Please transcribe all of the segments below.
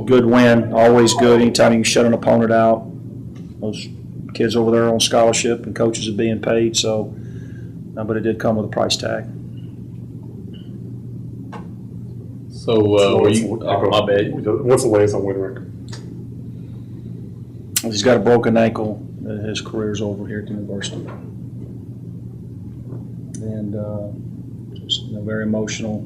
good win, always good. Anytime you can shut an opponent out, those kids over there on scholarship and coaches are being paid. So, but it did come with a price tag. So, my bad. What's the latest on win record? He's got a broken ankle. His career's over here at the university. And just very emotional.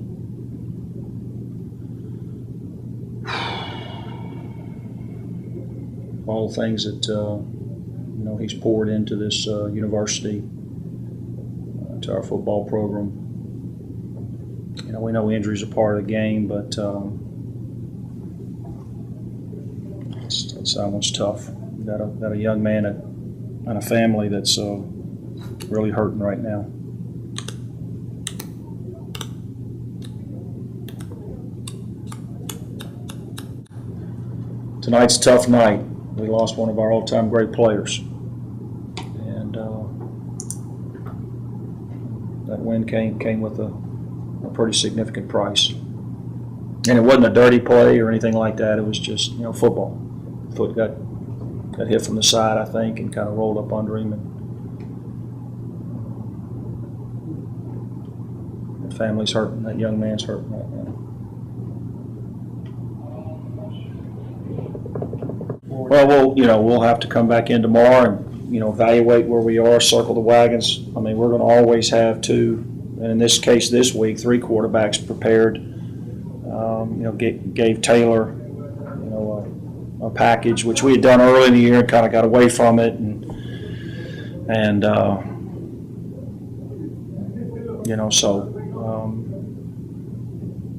All the things that he's poured into this university, to our football program. We know injuries are part of the game, but that one's tough. Got a young man and a family that's really hurting right now. Tonight's a tough night. We lost one of our all-time great players, and that win came with a pretty significant price. And it wasn't a dirty play or anything like that. It was just football. Foot got hit from the side, I think, and kind of rolled up under him. And the family's hurting. That young man's hurting right now. Well, we'll have to come back in tomorrow and evaluate where we are, circle the wagons. I mean, we're going to always have two, and in this case this week, 3 quarterbacks prepared. Gave Taylor a package, which we had done early in the year and kind of got away from it, and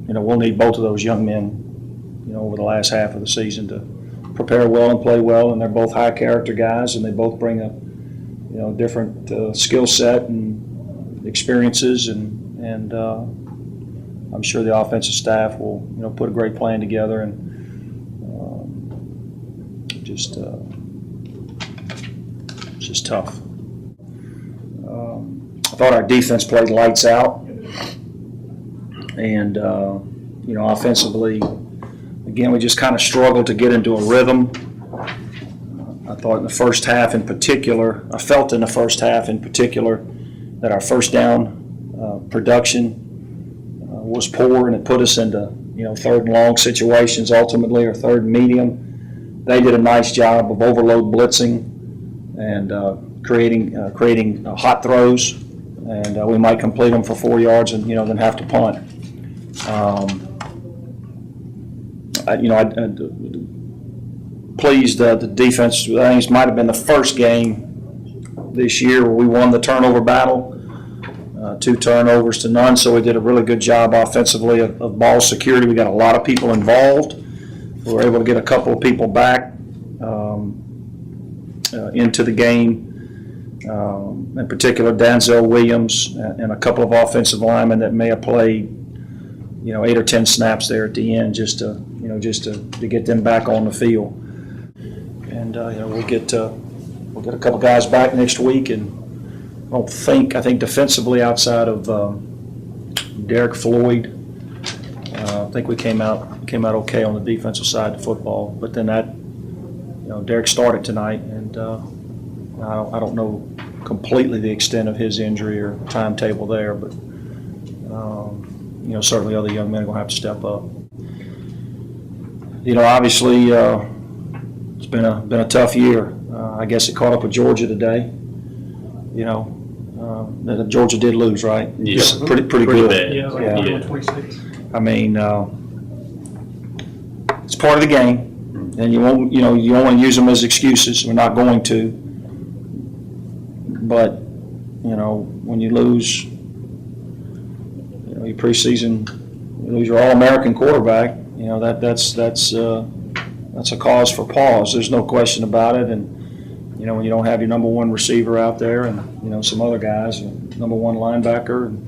we'll need both of those young men over the last half of the season to prepare well and play well, and they're both high character guys, and they both bring a different skill set and experiences, and I'm sure the offensive staff will put a great plan together, and just tough. I thought our defense played lights out, and offensively, again, we just kind of struggled to get into a rhythm. I thought in the first half in particular, that our first down production was poor, and it put us into third and long situations ultimately, or third and medium. They did a nice job of overload blitzing and creating hot throws, and we might complete them for 4 yards and then have to punt. Pleased the defense. I think it might have been the first game this year where we won the turnover battle, 2 turnovers to none. So we did a really good job offensively of ball security. We got a lot of people involved. We were able to get a couple of people back into the game. In particular, Denzel Williams and a couple of offensive linemen that may have played 8 or 10 snaps there at the end, just to get them back on the field. And we'll get a couple guys back next week, and I think defensively outside of Derek Floyd, I think we came out okay on the defensive side of football. But then Derek started tonight, and I don't know completely the extent of his injury or timetable there, but certainly other young men are going to have to step up. Obviously, it's been a tough year. I guess it caught up with Georgia today. Georgia did lose, right? Yeah, pretty good. Bad. Yeah. 26. I mean, it's part of the game, and you won't use them as excuses. We're not going to. But when you lose, your preseason, you lose your All-American quarterback. That's a cause for pause. There's no question about it. And when you don't have your number 1 receiver out there, and some other guys, number 1 linebacker, and,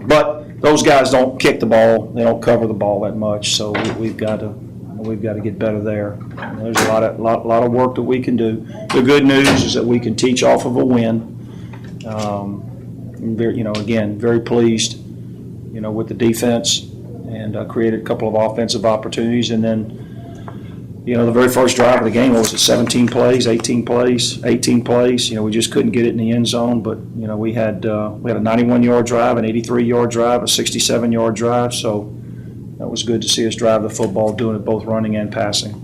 but those guys don't kick the ball. They don't cover the ball that much. So we've got to get better there. There's a lot of work that we can do. The good news is that we can teach off of a win. Again, very pleased, with the defense, and created a couple of offensive opportunities. And then, the very first drive of the game, what was it, 17 plays, 18 plays, 18 plays. We just couldn't get it in the end zone. But, we had a 91-yard drive, an 83-yard drive, a 67-yard drive. So that was good to see us drive the football, doing it both running and passing.